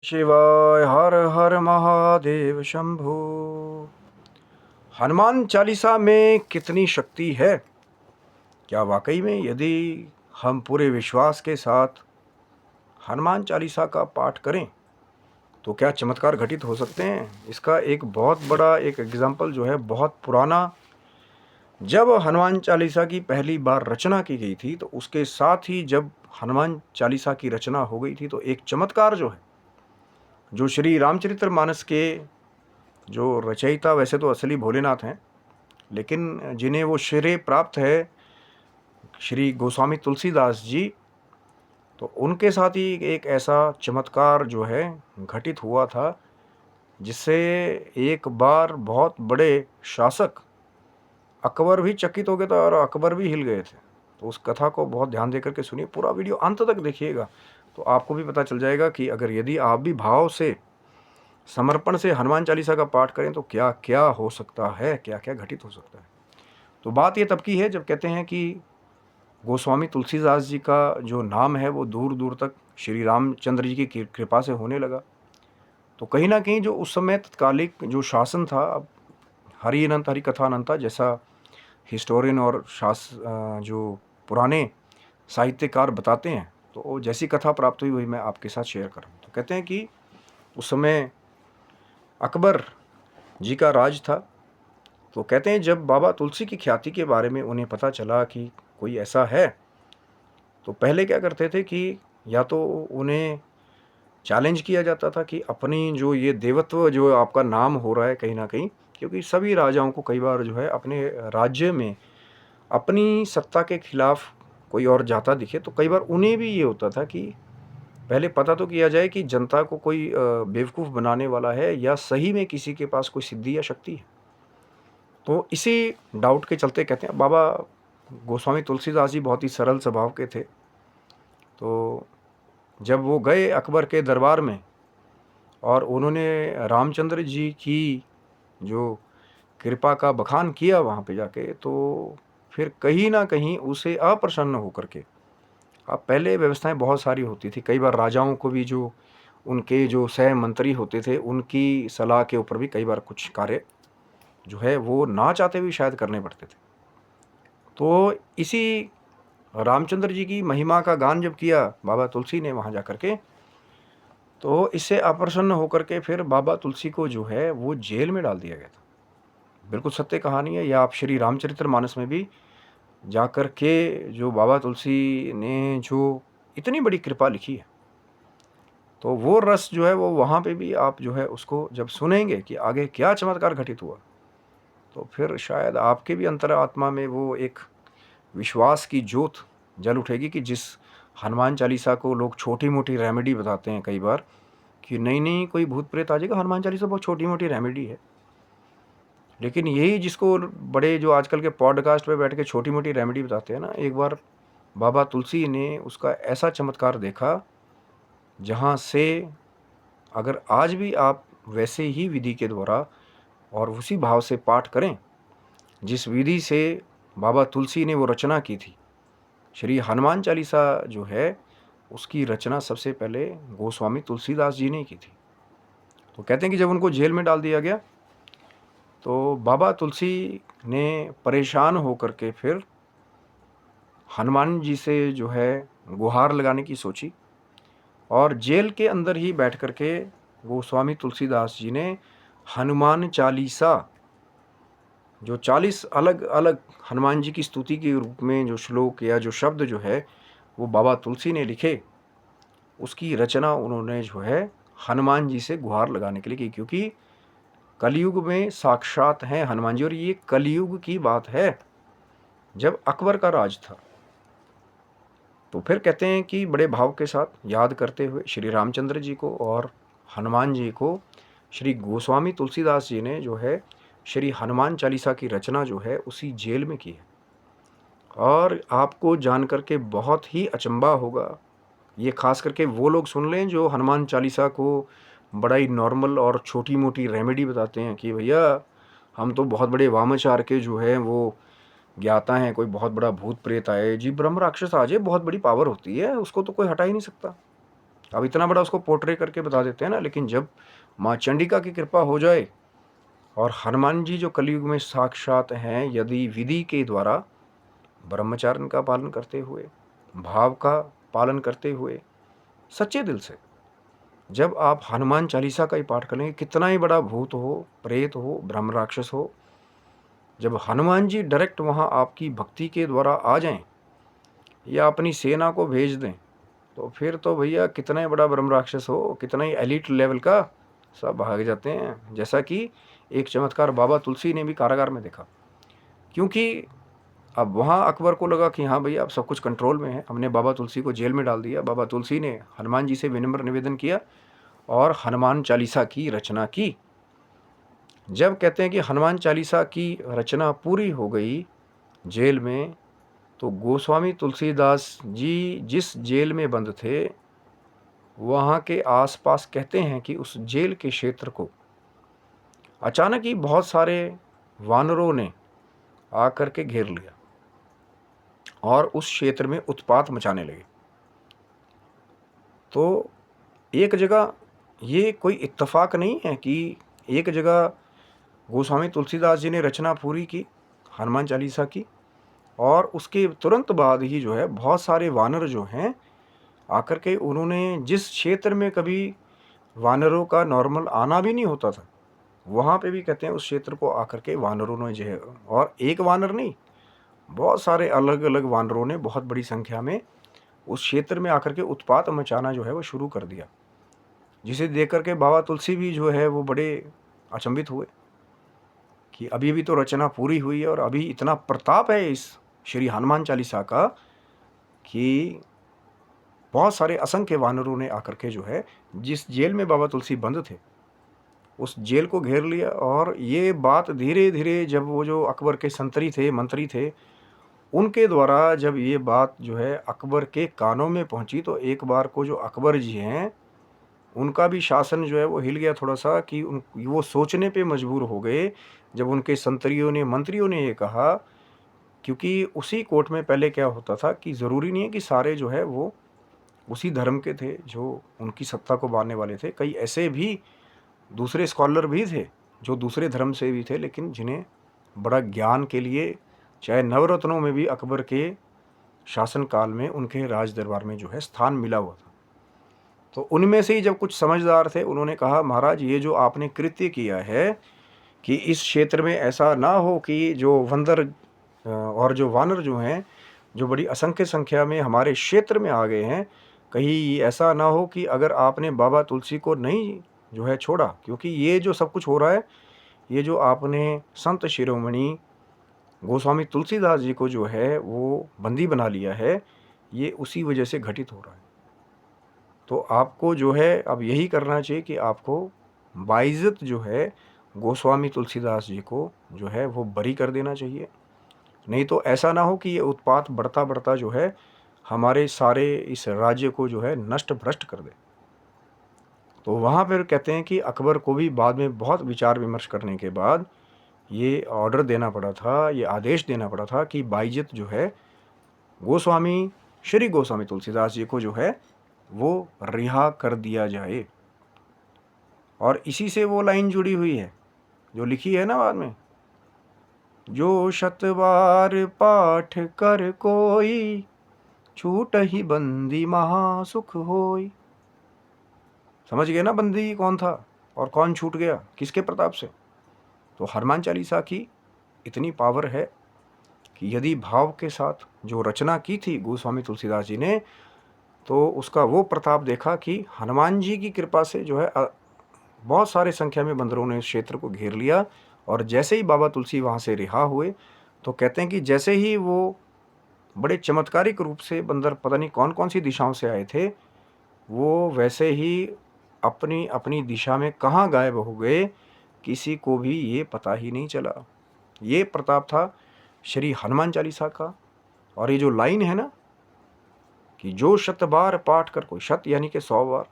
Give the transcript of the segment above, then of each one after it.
शिवाय हर हर महादेव शंभु। हनुमान चालीसा में कितनी शक्ति है? क्या वाकई में यदि हम पूरे विश्वास के साथ हनुमान चालीसा का पाठ करें तो क्या चमत्कार घटित हो सकते हैं? इसका एक बहुत बड़ा एक एग्जाम्पल जो है, बहुत पुराना, जब हनुमान चालीसा की पहली बार रचना की गई थी तो उसके साथ ही जब हनुमान चालीसा की रचना हो गई थी तो एक चमत्कार जो है, जो श्री रामचरितमानस के जो रचयिता वैसे तो असली भोलेनाथ हैं, लेकिन जिन्हें वो श्रेय प्राप्त है श्री गोस्वामी तुलसीदास जी, तो उनके साथ ही एक ऐसा चमत्कार जो है घटित हुआ था, जिससे एक बार बहुत बड़े शासक अकबर भी चकित हो गए थे और अकबर भी हिल गए थे। तो उस कथा को बहुत ध्यान देकर के सुनिए, पूरा वीडियो अंत तक देखिएगा तो आपको भी पता चल जाएगा कि अगर यदि आप भी भाव से, समर्पण से हनुमान चालीसा का पाठ करें तो क्या क्या हो सकता है, क्या क्या घटित हो सकता है। तो बात ये तब की है जब कहते हैं कि गोस्वामी तुलसीदास जी का जो नाम है वो दूर दूर तक श्री रामचंद्र जी की कृपा से होने लगा। तो कहीं ना कहीं जो उस समय तत्कालिक जो शासन था, अब हरि अनंत हरि कथा अनंता जैसा हिस्टोरियन और जो पुराने साहित्यकार बताते हैं, तो वो जैसी कथा प्राप्त हुई वही मैं आपके साथ शेयर कर रहा हूँ। तो कहते हैं कि उस समय अकबर जी का राज था। तो कहते हैं जब बाबा तुलसी की ख्याति के बारे में उन्हें पता चला कि कोई ऐसा है, तो पहले क्या करते थे कि या तो उन्हें चैलेंज किया जाता था कि अपनी जो ये देवत्व जो आपका नाम हो रहा है कहीं ना कहीं, क्योंकि सभी राजाओं को कई बार जो है अपने राज्य में अपनी सत्ता के खिलाफ कोई और जाता दिखे तो कई बार उन्हें भी ये होता था कि पहले पता तो किया जाए कि जनता को कोई बेवकूफ़ बनाने वाला है या सही में किसी के पास कोई सिद्धि या शक्ति है। तो इसी डाउट के चलते कहते हैं बाबा गोस्वामी तुलसीदास जी बहुत ही सरल स्वभाव के थे। तो जब वो गए अकबर के दरबार में और उन्होंने रामचंद्र जी की जो कृपा का बखान किया वहाँ पे जाके, तो फिर कहीं ना कहीं उसे अप्रसन्न होकर के, अब पहले व्यवस्थाएं बहुत सारी होती थी, कई बार राजाओं को भी जो उनके जो सह मंत्री होते थे उनकी सलाह के ऊपर भी कई बार कुछ कार्य जो है वो ना चाहते हुए शायद करने पड़ते थे। तो इसी रामचंद्र जी की महिमा का गान जब किया बाबा तुलसी ने वहाँ जा कर के, तो इससे अप्रसन्न होकर के फिर बाबा तुलसी को जो है वो जेल में डाल दिया गया था। बिल्कुल सत्य कहानी है, या आप श्री रामचरितमानस में भी जाकर के जो बाबा तुलसी ने जो इतनी बड़ी कृपा लिखी है, तो वो रस जो है वो वहाँ पे भी आप जो है उसको जब सुनेंगे कि आगे क्या चमत्कार घटित हुआ, तो फिर शायद आपके भी अंतरात्मा में वो एक विश्वास की ज्योत जल उठेगी कि जिस हनुमान चालीसा को लोग छोटी मोटी रेमेडी बताते हैं कई बार कि नहीं नहीं कोई भूत प्रेत आ जाएगा, हनुमान चालीसा बहुत छोटी मोटी रेमेडी है। लेकिन यही जिसको बड़े जो आजकल के पॉडकास्ट पे बैठ के छोटी मोटी रेमेडी बताते हैं ना, एक बार बाबा तुलसी ने उसका ऐसा चमत्कार देखा जहाँ से अगर आज भी आप वैसे ही विधि के द्वारा और उसी भाव से पाठ करें जिस विधि से बाबा तुलसी ने वो रचना की थी, श्री हनुमान चालीसा जो है उसकी रचना सबसे पहले गोस्वामी तुलसीदास जी ने की थी। तो कहते हैं कि जब उनको जेल में डाल दिया गया तो बाबा तुलसी ने परेशान होकर के फिर हनुमान जी से जो है गुहार लगाने की सोची, और जेल के अंदर ही बैठ कर के गोस्वामी तुलसीदास जी ने हनुमान चालीसा जो 40 अलग अलग हनुमान जी की स्तुति के रूप में जो श्लोक या जो शब्द जो है वो बाबा तुलसी ने लिखे, उसकी रचना उन्होंने जो है हनुमान जी से गुहार लगाने के लिए की, क्योंकि कलयुग में साक्षात हैं हनुमान जी। और ये कलयुग की बात है, जब अकबर का राज था। तो फिर कहते हैं कि बड़े भाव के साथ याद करते हुए श्री रामचंद्र जी को और हनुमान जी को श्री गोस्वामी तुलसीदास जी ने जो है श्री हनुमान चालीसा की रचना जो है उसी जेल में की है। और आपको जान करके बहुत ही अचंभा होगा, ये खास करके वो लोग सुन लें जो हनुमान चालीसा को बड़ा ही नॉर्मल और छोटी मोटी रेमेडी बताते हैं कि भैया हम तो बहुत बड़े वामाचार के जो है वो ज्ञाता हैं, कोई बहुत बड़ा भूत प्रेत आए जी, ब्रह्म राक्षस आ जाए बहुत बड़ी पावर होती है, उसको तो कोई हटा ही नहीं सकता। अब इतना बड़ा उसको पोर्ट्रे करके बता देते हैं ना, लेकिन जब माँ चंडिका की कृपा हो जाए और हनुमान जी जो कलयुग में साक्षात हैं, यदि विधि के द्वारा ब्रह्मचार्य का पालन करते हुए, भाव का पालन करते हुए, सच्चे दिल से जब आप हनुमान चालीसा का ही पाठ करेंगे, कितना ही बड़ा भूत हो, प्रेत हो, ब्रह्म राक्षस हो, जब हनुमान जी डायरेक्ट वहाँ आपकी भक्ति के द्वारा आ जाएं या अपनी सेना को भेज दें, तो फिर तो भैया कितना ही बड़ा ब्रह्म राक्षस हो, कितना ही एलिट लेवल का, सब भाग जाते हैं। जैसा कि एक चमत्कार बाबा तुलसी ने भी कारागार में देखा, क्योंकि अब वहाँ अकबर को लगा कि हाँ भैया अब सब कुछ कंट्रोल में है, हमने बाबा तुलसी को जेल में डाल दिया। बाबा तुलसी ने हनुमान जी से विनम्र निवेदन किया और हनुमान चालीसा की रचना की। जब कहते हैं कि हनुमान चालीसा की रचना पूरी हो गई जेल में, तो गोस्वामी तुलसीदास जी जिस जेल में बंद थे, वहाँ के आसपास कहते हैं कि उस जेल के क्षेत्र को अचानक ही बहुत सारे वानरों ने आकर के घेर लिया और उस क्षेत्र में उत्पात मचाने लगे। तो एक जगह, ये कोई इत्तेफाक नहीं है कि एक जगह गोस्वामी तुलसीदास जी ने रचना पूरी की हनुमान चालीसा की, और उसके तुरंत बाद ही जो है बहुत सारे वानर जो हैं आकर के, उन्होंने जिस क्षेत्र में कभी वानरों का नॉर्मल आना भी नहीं होता था, वहाँ पे भी कहते हैं उस क्षेत्र को आकर के वानरों ने जो है, और एक वानर नहीं, बहुत सारे अलग अलग वानरों ने बहुत बड़ी संख्या में उस क्षेत्र में आकर के उत्पात मचाना जो है वो शुरू कर दिया, जिसे देख करके बाबा तुलसी भी जो है वो बड़े अचंभित हुए कि अभी भी तो रचना पूरी हुई है और अभी इतना प्रताप है इस श्री हनुमान चालीसा का कि बहुत सारे असंख्य वानरों ने आकर के जो है जिस जेल में बाबा तुलसी बंद थे उस जेल को घेर लिया। और ये बात धीरे धीरे जब वो जो अकबर के मंत्री थे, उनके द्वारा जब ये बात जो है अकबर के कानों में पहुंची, तो एक बार को जो अकबर जी हैं उनका भी शासन जो है वो हिल गया थोड़ा सा, कि वो सोचने पे मजबूर हो गए जब उनके मंत्रियों ने ये कहा। क्योंकि उसी कोर्ट में पहले क्या होता था कि ज़रूरी नहीं है कि सारे जो है वो उसी धर्म के थे जो उनकी सत्ता को मानने वाले थे, कई ऐसे भी दूसरे स्कॉलर भी थे जो दूसरे धर्म से भी थे, लेकिन जिन्हें बड़ा ज्ञान के लिए, चाहे नवरत्नों में भी अकबर के शासनकाल में उनके राज दरबार में जो है स्थान मिला हुआ था। तो उनमें से ही जब कुछ समझदार थे, उन्होंने कहा महाराज ये जो आपने कृत्य किया है कि इस क्षेत्र में ऐसा ना हो कि जो बंदर और जो वानर जो हैं, जो बड़ी असंख्य संख्या में हमारे क्षेत्र में आ गए हैं, कहीं ऐसा ना हो कि अगर आपने बाबा तुलसी को नहीं जो है छोड़ा, क्योंकि ये जो सब कुछ हो रहा है, ये जो आपने संत शिरोमणि गोस्वामी तुलसीदास जी को जो है वो बंदी बना लिया है, ये उसी वजह से घटित हो रहा है। तो आपको जो है अब यही करना चाहिए कि आपको बाइज्जत जो है गोस्वामी तुलसीदास जी को जो है वो बरी कर देना चाहिए, नहीं तो ऐसा ना हो कि ये उत्पात बढ़ता बढ़ता जो है हमारे सारे इस राज्य को जो है नष्ट भ्रष्ट कर दे। तो वहाँ पर कहते हैं कि अकबर को भी बाद में बहुत विचार विमर्श करने के बाद ये ऑर्डर देना पड़ा था, ये आदेश देना पड़ा था कि बाइज्जत जो है श्री गोस्वामी तुलसीदास जी को जो है वो रिहा कर दिया जाए। और इसी से वो लाइन जुड़ी हुई है जो लिखी है ना बाद में, जो शतबार पाठ कर कोई, छूट ही बंदी महासुख होई। समझ गए ना बंदी कौन था और कौन छूट गया, किसके प्रताप से। तो हनुमान चालीसा की इतनी पावर है कि यदि भाव के साथ जो रचना की थी गोस्वामी तुलसीदास जी ने, तो उसका वो प्रताप देखा कि हनुमान जी की कृपा से जो है बहुत सारे संख्या में बंदरों ने इस क्षेत्र को घेर लिया। और जैसे ही बाबा तुलसी वहाँ से रिहा हुए, तो कहते हैं कि जैसे ही वो बड़े चमत्कारिक रूप से बंदर पता नहीं कौन कौन सी दिशाओं से आए थे, वो वैसे ही अपनी अपनी दिशा में कहाँ गायब हो गए, किसी को भी ये पता ही नहीं चला। ये प्रताप था श्री हनुमान चालीसा का। और ये जो लाइन है ना कि जो 100 बार पाठ कर कोई, 100 यानी कि 100 बार।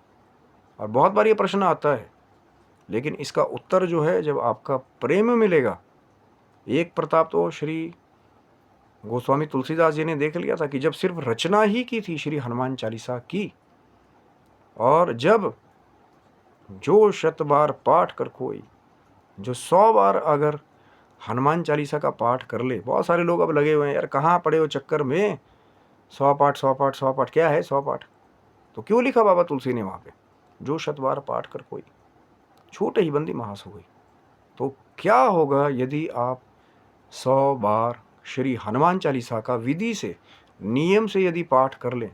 और बहुत बार ये प्रश्न आता है, लेकिन इसका उत्तर जो है जब आपका प्रेम मिलेगा। एक प्रताप तो श्री गोस्वामी तुलसीदास जी ने देख लिया था कि जब सिर्फ रचना ही की थी श्री हनुमान चालीसा की, और जब जो 100 बार पाठ कर कोई, जो 100 बार अगर हनुमान चालीसा का पाठ कर ले। बहुत सारे लोग अब लगे हुए हैं, यार कहाँ पड़े हो चक्कर में, 100 पाठ 100 पाठ 100 पाठ, क्या है 100 पाठ? तो क्यों लिखा बाबा तुलसी ने वहाँ पे, जो 100 बार पाठ कर कोई, छूटे ही बंदी महासु हुई। तो क्या होगा यदि आप 100 बार श्री हनुमान चालीसा का विधि से, नियम से यदि पाठ कर लें,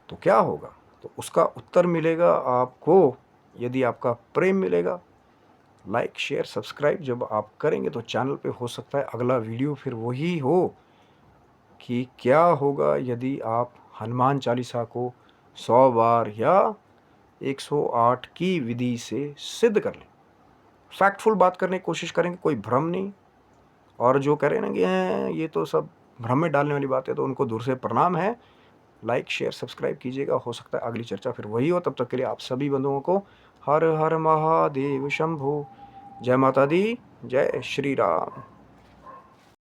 तो क्या होगा? तो उसका उत्तर मिलेगा आपको, यदि आपका प्रेम मिलेगा। लाइक शेयर सब्सक्राइब जब आप करेंगे तो चैनल पे हो सकता है अगला वीडियो फिर वही हो कि क्या होगा यदि आप हनुमान चालीसा को 100 बार या 108 की विधि से सिद्ध कर लें। फैक्टफुल बात करने की कोशिश करेंगे, कोई भ्रम नहीं। और जो कह रहे हैं ना कि ये तो सब भ्रम में डालने वाली बात है, तो उनको दूर से प्रणाम है। लाइक शेयर सब्सक्राइब कीजिएगा, हो सकता है अगली चर्चा फिर वही हो। तब तक के लिए आप सभी बंधुओं को हर हर महादेव शंभो। जय माता दी, जय श्री राम।